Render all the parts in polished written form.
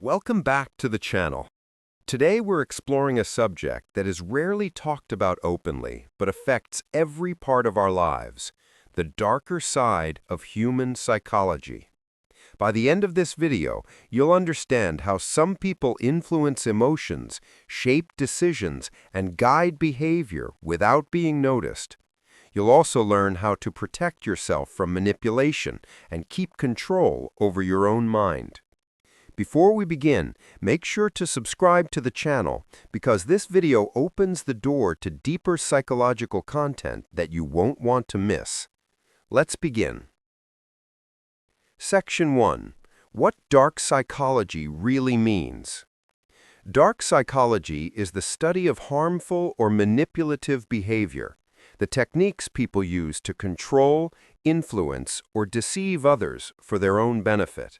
Welcome back to the channel. Today we're exploring a subject that is rarely talked about openly, but affects every part of our lives, the darker side of human psychology. By the end of this video, you'll understand how some people influence emotions, shape decisions, and guide behavior without being noticed. You'll also learn how to protect yourself from manipulation and keep control over your own mind. Before we begin, make sure to subscribe to the channel because this video opens the door to deeper psychological content that you won't want to miss. Let's begin. Section 1. What dark psychology really means. Dark psychology is the study of harmful or manipulative behavior, the techniques people use to control, influence, or deceive others for their own benefit.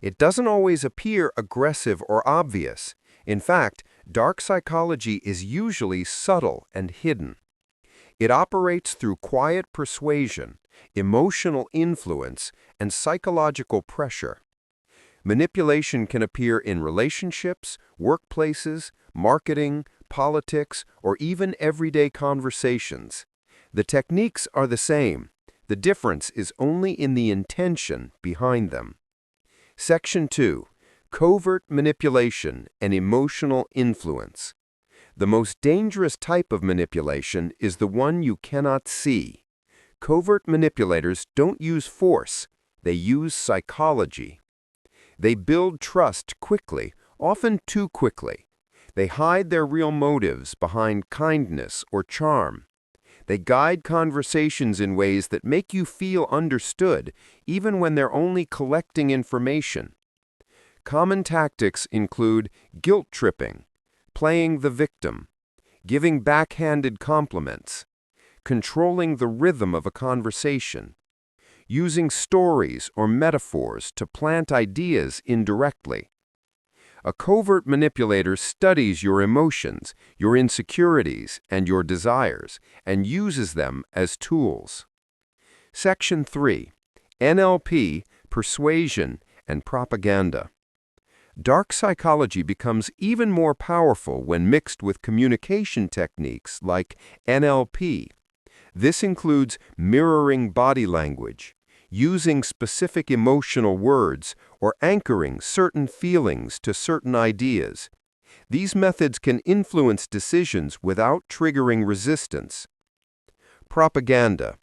It doesn't always appear aggressive or obvious. In fact, dark psychology is usually subtle and hidden. It operates through quiet persuasion, emotional influence, and psychological pressure. Manipulation can appear in relationships, workplaces, marketing, politics, or even everyday conversations. The techniques are the same. The difference is only in the intention behind them. Section 2. Covert manipulation and emotional influence. The most dangerous type of manipulation is the one you cannot see. Covert manipulators don't use force, they use psychology. They build trust quickly, often too quickly. They hide their real motives behind kindness or charm. They guide conversations in ways that make you feel understood, even when they're only collecting information. Common tactics include guilt-tripping, playing the victim, giving backhanded compliments, controlling the rhythm of a conversation, using stories or metaphors to plant ideas indirectly. A covert manipulator studies your emotions, your insecurities, and your desires, and uses them as tools. Section 3. NLP, Persuasion, and Propaganda. Dark psychology becomes even more powerful when mixed with communication techniques like NLP. This includes mirroring body language, using specific emotional words, or anchoring certain feelings to certain ideas. These methods can influence decisions without triggering resistance. Propaganda.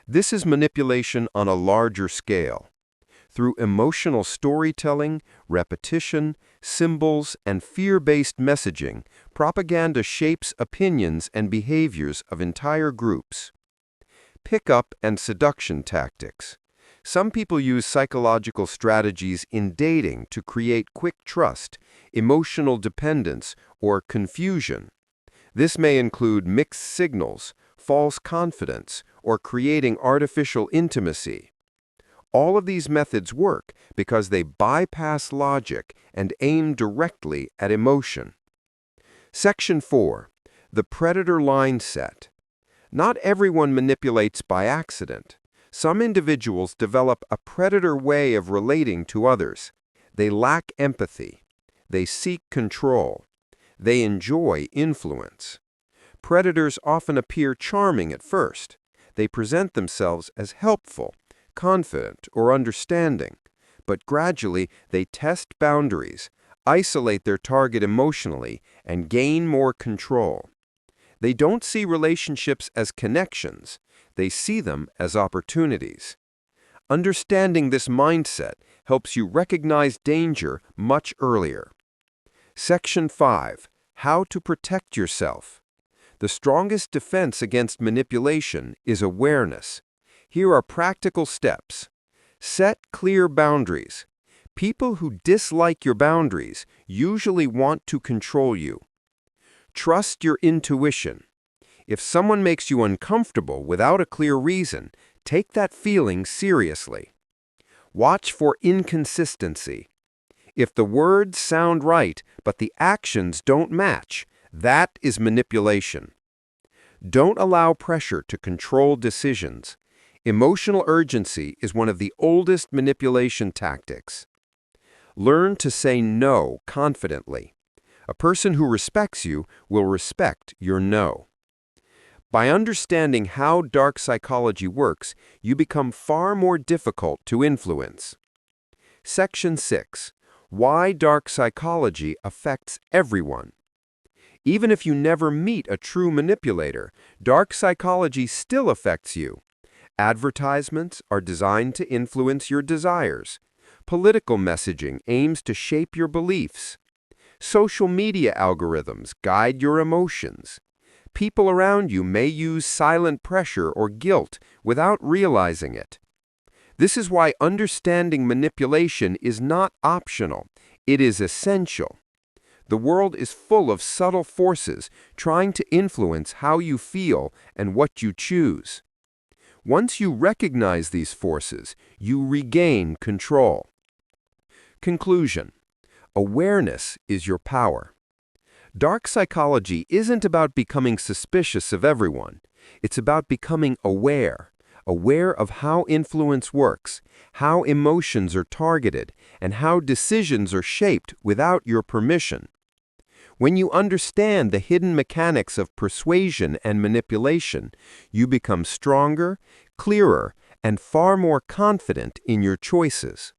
This is manipulation on a larger scale. Through emotional storytelling, repetition, symbols, and fear-based messaging, propaganda shapes opinions and behaviors of entire groups. Pickup and seduction tactics. Some people use psychological strategies in dating to create quick trust, emotional dependence, or confusion. This may include mixed signals, false confidence, or creating artificial intimacy. All of these methods work because they bypass logic and aim directly at emotion. Section 4. The predator mindset. Not everyone manipulates by accident. Some individuals develop a predator way of relating to others. They lack empathy. They seek control. They enjoy influence. Predators often appear charming at first. They present themselves as helpful, confident, or understanding, but gradually they test boundaries, isolate their target emotionally, and gain more control. They don't see relationships as connections. They see them as opportunities. Understanding this mindset helps you recognize danger much earlier. Section 5. How to protect yourself. The strongest defense against manipulation is awareness. Here are practical steps. Set clear boundaries. People who dislike your boundaries usually want to control you. Trust your intuition. If someone makes you uncomfortable without a clear reason, take that feeling seriously. Watch for inconsistency. If the words sound right, but the actions don't match, that is manipulation. Don't allow pressure to control decisions. Emotional urgency is one of the oldest manipulation tactics. Learn to say no confidently. A person who respects you will respect your no. By understanding how dark psychology works, you become far more difficult to influence. Section 6. Why dark psychology affects everyone. Even if you never meet a true manipulator, dark psychology still affects you. Advertisements are designed to influence your desires. Political messaging aims to shape your beliefs. Social media algorithms guide your emotions. People around you may use silent pressure or guilt without realizing it. This is why understanding manipulation is not optional. It is essential. The world is full of subtle forces trying to influence how you feel and what you choose. Once you recognize these forces, you regain control. Conclusion. Awareness is your power. Dark psychology isn't about becoming suspicious of everyone. It's about becoming aware of how influence works, how emotions are targeted, and how decisions are shaped without your permission. When you understand the hidden mechanics of persuasion and manipulation, you become stronger, clearer, and far more confident in your choices.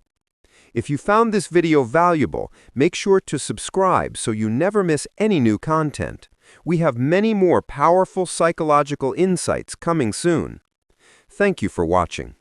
If you found this video valuable, make sure to subscribe so you never miss any new content. We have many more powerful psychological insights coming soon. Thank you for watching.